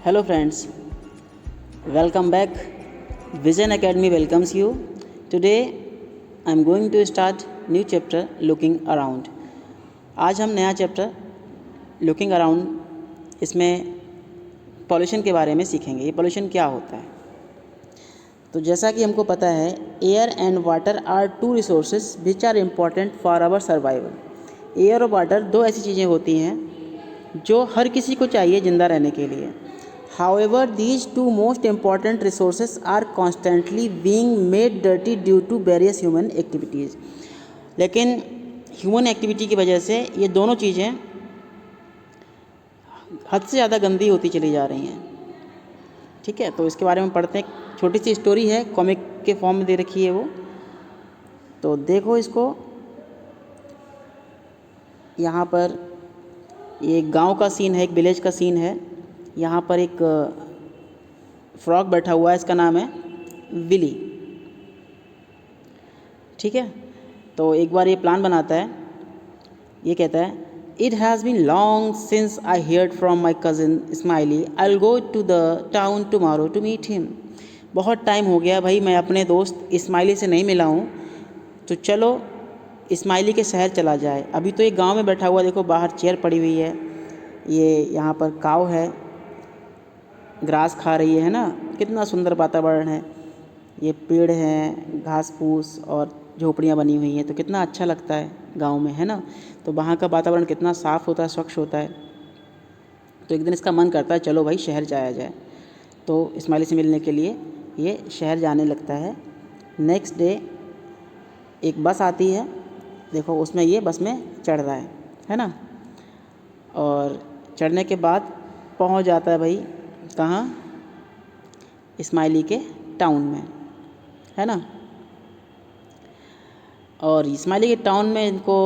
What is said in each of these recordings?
Hello friends, welcome back. Vision Academy welcomes you. Today I am going to start new chapter looking around. आज हम नया chapter looking around इसमें pollution के बारे में सीखेंगे। ये पॉल्यूशन क्या होता है? तो जैसा कि हमको पता है, air and water are two resources which are important for our survival. Air और वाटर दो ऐसी चीज़ें होती हैं जो हर किसी को चाहिए ज़िंदा रहने के लिए। However, these two most important resources are constantly being made dirty due to various human activities. लेकिन ह्यूमन एक्टिविटी की वजह से ये दोनों चीज़ें हद से ज़्यादा गंदी होती चली जा रही हैं। ठीक है, तो इसके बारे में पढ़ते हैं। छोटी सी स्टोरी है, कॉमिक के फॉर्म में दे रखी है वो, तो देखो इसको। यहाँ पर ये गांव का सीन है, एक विलेज का सीन है। यहाँ पर एक फ्रॉग बैठा हुआ है, इसका नाम है विली। ठीक है, तो एक बार ये प्लान बनाता है। ये कहता है, it has been long since I heard from my cousin Smiley, I will go to the town tomorrow to meet him. बहुत टाइम हो गया भाई, मैं अपने दोस्त स्माइली से नहीं मिला हूँ, तो चलो स्माइली के शहर चला जाए। अभी तो ये गांव में बैठा हुआ, देखो बाहर चेयर पड़ी हुई है। ये यहाँ पर काऊ है, ग्रास खा रही है ना। कितना सुंदर वातावरण है, ये पेड़ हैं, घास फूस और झोपड़ियाँ बनी हुई हैं, तो कितना अच्छा लगता है गांव में, है ना। तो वहाँ का वातावरण कितना साफ़ होता है, स्वच्छ होता है। तो एक दिन इसका मन करता है चलो भाई शहर जाया जाए। तो इस्माइली से मिलने के लिए ये शहर जाने लगता है। नेक्स्ट डे एक बस आती है, देखो उसमें ये बस में चढ़ रहा है ना। और चढ़ने के बाद पहुँच जाता है भाई कहाँ, स्माइली के टाउन में, है ना। और स्माइली के टाउन में इनको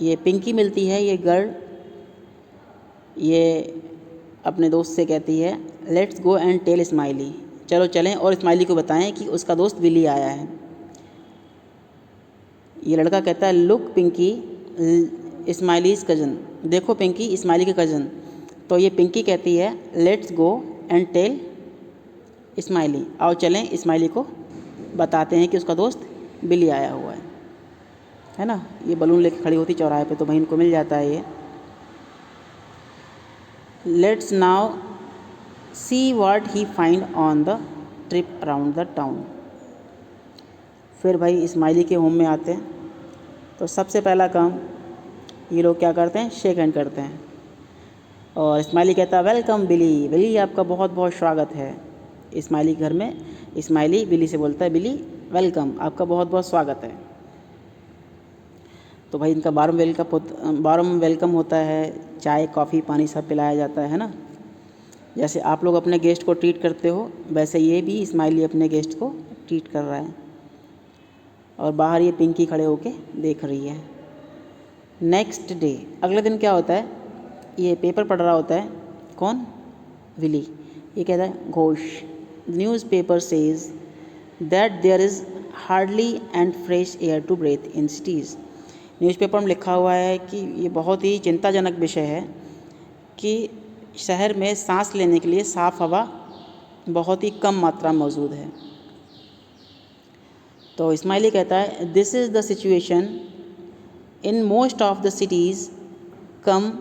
ये पिंकी मिलती है। ये गर्ल ये अपने दोस्त से कहती है, let's go and tell Smiley, चलो चलें और स्माइली को बताएं कि उसका दोस्त विली आया है। ये लड़का कहता है, लुक पिंकी स्माइलीज कज़न, देखो पिंकी स्माइली के कज़न। तो ये पिंकी कहती है, let's go and tell Smiley, आओ चलें स्माइली को बताते हैं कि उसका दोस्त बिली आया हुआ है ना। ये बलून लेके खड़ी होती चौराहे पे, तो भाई इनको मिल जाता है ये। Let's now see what he find on the trip around the town. फिर भाई स्माइली के होम में आते हैं, तो सबसे पहला काम ये लोग क्या करते हैं, शेक हैंड करते हैं। और स्माइली कहता है, वेलकम बिली, बिली आपका बहुत बहुत स्वागत है। स्माइली घर में स्माइली बिली से बोलता है, बिली वेलकम, आपका बहुत बहुत स्वागत है। तो भाई इनका बारों में वेलकम होता है, चाय कॉफ़ी पानी सब पिलाया जाता है ना। जैसे आप लोग अपने गेस्ट को ट्रीट करते हो, वैसे ये भी स्माइली अपने गेस्ट को ट्रीट कर रहा है। और बाहर ये पिंकी खड़े होके देख रही है। नेक्स्ट डे, अगले दिन क्या होता है, ये पेपर पढ़ रहा होता है। कौन? विली। ये कहता है, घोष, newspaper says that there is hardly and fresh air to breathe in cities. Newspaper में लिखा हुआ है कि ये बहुत ही चिंताजनक विषय है कि शहर में सांस लेने के लिए साफ़ हवा बहुत ही कम मात्रा में मौजूद है। तो स्माइली कहता है, this is the situation in most of the cities, come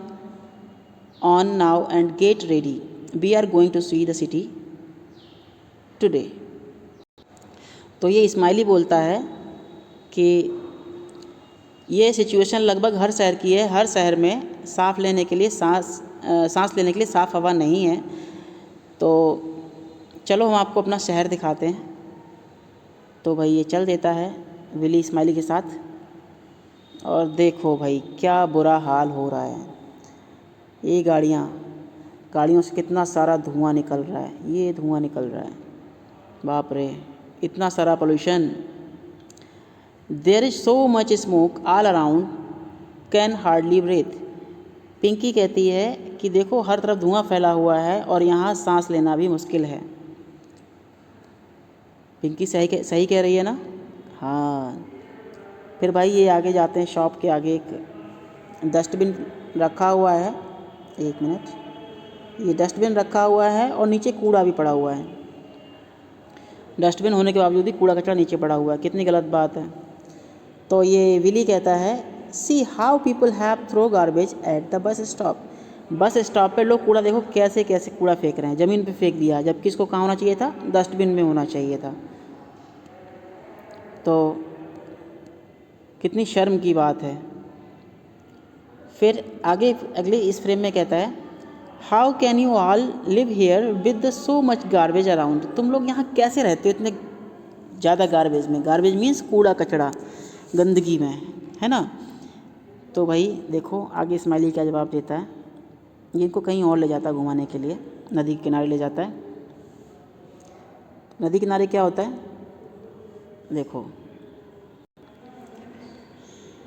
on now and get ready, we are going to see the city today. तो ये स्माइली बोलता है कि ये सिचुएशन लगभग हर शहर की है। हर शहर में सांस लेने के लिए साफ़ हवा नहीं है। तो चलो हम आपको अपना शहर दिखाते हैं। तो भाई ये चल देता है विली स्माइली के साथ। और देखो भाई क्या बुरा हाल हो रहा है। ये गाड़ियों से कितना सारा धुआं निकल रहा है, ये धुआं निकल रहा है, बाप रे, इतना सारा pollution. There is so much smoke all around, can hardly breathe. Pinky कहती है कि देखो हर तरफ धुआं फैला हुआ है और यहाँ सांस लेना भी मुश्किल है। पिंकी सही कह रही है ना। हाँ। फिर भाई ये आगे जाते हैं, शॉप के आगे एक डस्टबिन रखा हुआ है। एक मिनट, ये डस्टबिन रखा हुआ है और नीचे कूड़ा भी पड़ा हुआ है। डस्टबिन होने के बावजूद भी कूड़ा कचरा नीचे पड़ा हुआ है, कितनी गलत बात है। तो ये विली कहता है see how people have throw garbage at the bus stop. Bus stop पे लोग कूड़ा देखो कैसे कैसे कूड़ा फेंक रहे हैं, ज़मीन पे फेंक दिया, जबकि इसको कहाँ होना चाहिए था, डस्टबिन में होना चाहिए था। तो कितनी शर्म की बात है। फिर आगे अगले इस फ्रेम में कहता है how can you all live here with so much garbage around. तुम लोग यहाँ कैसे रहते हो इतने ज़्यादा गार्बेज में। गार्बेज मीन्स कूड़ा कचरा, गंदगी में, है ना। तो भाई देखो आगे इस्माइली क्या जवाब देता है। ये इनको कहीं और ले जाता है घुमाने के लिए, नदी के किनारे ले जाता है। नदी किनारे क्या होता है देखो,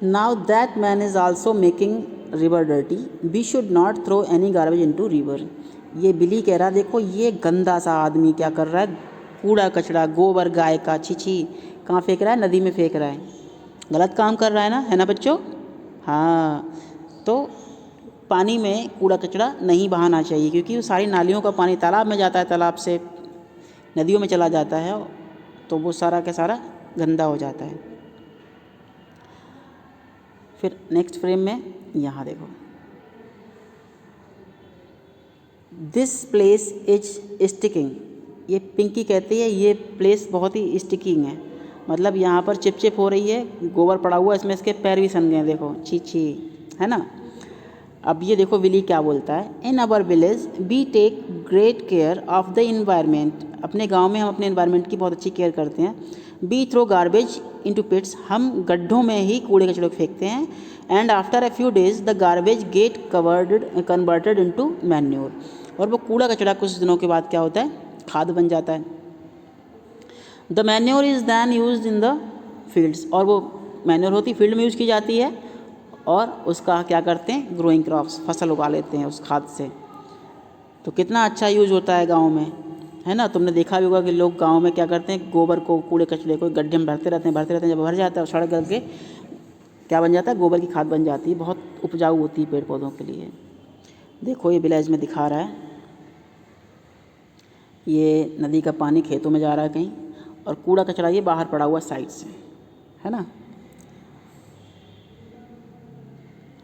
now that man is also making river dirty we should not throw any garbage into river. ये बिली कह रहा है देखो ये गंदा सा आदमी क्या कर रहा है, कूड़ा कचरा गोबर गाय का छी कहाँ फेंक रहा है, नदी में फेंक रहा है। गलत काम कर रहा है ना बच्चों। हाँ, तो पानी में कूड़ा कचरा नहीं बहाना चाहिए, क्योंकि वो सारी नालियों का पानी तालाब में जाता है, तालाब से नदियों में चला जाता है, तो वो सारा का सारा गंदा हो जाता है। फिर नेक्स्ट फ्रेम में यहाँ देखो, दिस प्लेस इज स्टिकिंग। ये पिंकी कहती है ये प्लेस बहुत ही स्टिकिंग है, मतलब यहाँ पर चिपचिप हो रही है, गोबर पड़ा हुआ है इसमें, इसके पैर भी सन गए देखो, छी है ना। अब ये देखो विली क्या बोलता है, in our village we take great care of the environment. अपने गांव में हम अपने इन्वायरमेंट की बहुत अच्छी केयर करते हैं। वी थ्रो गार्बेज इनटू पिट्स, हम गड्ढों में ही कूड़े कचड़े को फेंकते हैं। And after a few days the garbage get converted into manure, और वो कूड़ा कचड़ा कुछ दिनों के बाद क्या होता है, खाद बन जाता है। The manure is then use in the fields, और वो मैन्योर होती फील्ड में यूज़ की जाती है, और उसका क्या करते हैं, ग्रोइंग क्रॉप्स, फसल उगा लेते हैं उस खाद से। तो कितना अच्छा यूज़ होता है गांव में, है ना। तुमने देखा भी होगा कि लोग गांव में क्या करते हैं, गोबर को कूड़े कचरे को गड्ढे में भरते रहते हैं, जब भर जाता है सड़क करके क्या बन जाता है, गोबर की खाद बन जाती है, बहुत उपजाऊ होती है पेड़ पौधों के लिए। देखो ये विलेज में दिखा रहा है, ये नदी का पानी खेतों में जा रहा है कहीं, और कूड़ा कचरा ये बाहर पड़ा हुआ साइड से, है ना।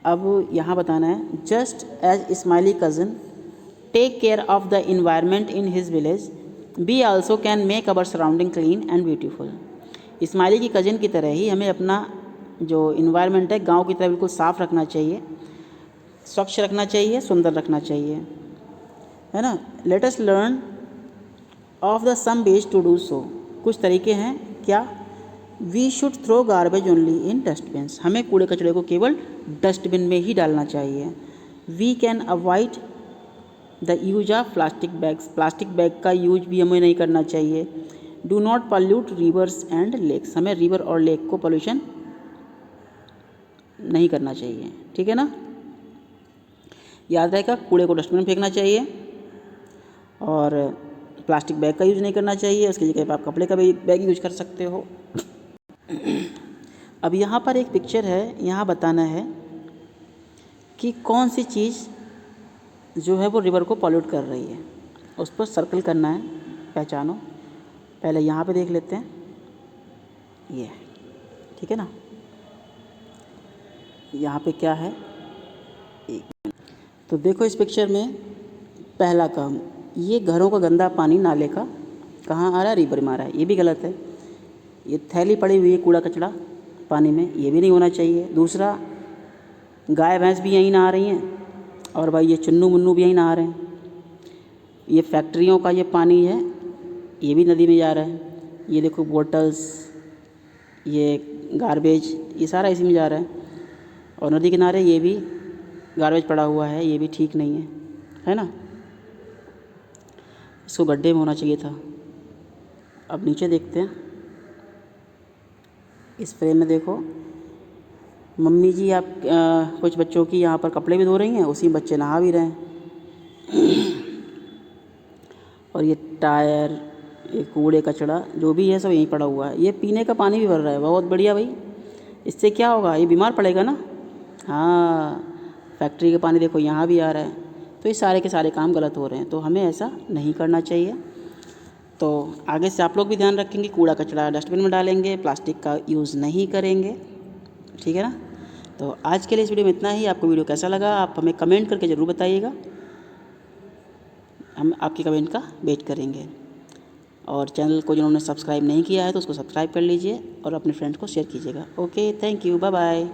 अब यहाँ बताना है, just as Smiley cousin take care of the environment in his village we also can make our surrounding clean and beautiful. Smiley की कज़न की तरह ही हमें अपना जो इन्वायरमेंट है गांव की तरह बिल्कुल साफ़ रखना चाहिए, स्वच्छ रखना चाहिए, सुंदर रखना चाहिए, है ना। Let us learn of the some ways to do so. कुछ तरीके हैं क्या, we should throw garbage only in dustbins, हमें कूड़े कचड़े को केवल डस्टबिन में ही डालना चाहिए। We can avoid the use of plastic bags, plastic bag का यूज भी हमें नहीं करना चाहिए। Do not pollute rivers and lakes, हमें रिवर और लेक को पोल्यूशन नहीं करना चाहिए, ठीक है ना। याद रहेगा, कूड़े को डस्टबिन में फेंकना चाहिए, और प्लास्टिक बैग का यूज़ नहीं करना चाहिए, उसकी जगह पर आप कपड़े का भी बैग यूज कर सकते हो। अब यहाँ पर एक पिक्चर है, यहाँ बताना है कि कौन सी चीज़ जो है वो रिवर को पॉल्यूट कर रही है, उस पर सर्कल करना है, पहचानो। पहले यहाँ पे देख लेते हैं, ये ठीक है ना। यहाँ पे क्या है, तो देखो इस पिक्चर में पहला काम, ये घरों का गंदा पानी नाले का कहाँ आ रहा है, रिवर में आ रहा है, ये भी गलत है। ये थैली पड़ी हुई है कूड़ा कचड़ा पानी में, ये भी नहीं होना चाहिए। दूसरा, गाय भैंस भी यहीं नहा रही हैं, और भाई ये चुन्नू मुन्नू भी यहीं नहा रहे हैं। ये फैक्ट्रियों का ये पानी है, ये भी नदी में जा रहा है। ये देखो बोटल्स, ये गार्बेज, ये सारा इसी में जा रहा है। और नदी किनारे ये भी गार्बेज पड़ा हुआ है, ये भी ठीक नहीं है ना। इसको गड्ढे में होना चाहिए था। अब नीचे देखते हैं, इस फ्रेम में देखो, मम्मी जी आप कुछ बच्चों की यहाँ पर कपड़े भी धो रही हैं, उसी में बच्चे नहा भी रहे हैं। और ये टायर, ये कूड़े कचड़ा जो भी है सब यहीं पड़ा हुआ है। ये पीने का पानी भी भर रहा है, बहुत बढ़िया भाई। इससे क्या होगा, ये बीमार पड़ेगा ना। हाँ, फैक्ट्री का पानी देखो यहाँ भी आ रहा है। तो तो ये सारे के सारे काम गलत हो रहे हैं, तो हमें ऐसा नहीं करना चाहिए। तो आगे से आप लोग भी ध्यान रखेंगे, कूड़ा कचरा डस्टबिन में डालेंगे, प्लास्टिक का यूज़ नहीं करेंगे, ठीक है ना। तो आज के लिए इस वीडियो में इतना ही। आपको वीडियो कैसा लगा आप हमें कमेंट करके ज़रूर बताइएगा, हम आपके कमेंट का वेट करेंगे। और चैनल को जिन्होंने सब्सक्राइब नहीं किया है तो उसको सब्सक्राइब कर लीजिए और अपने फ्रेंड्स को शेयर कीजिएगा। Okay, thank you, bye bye.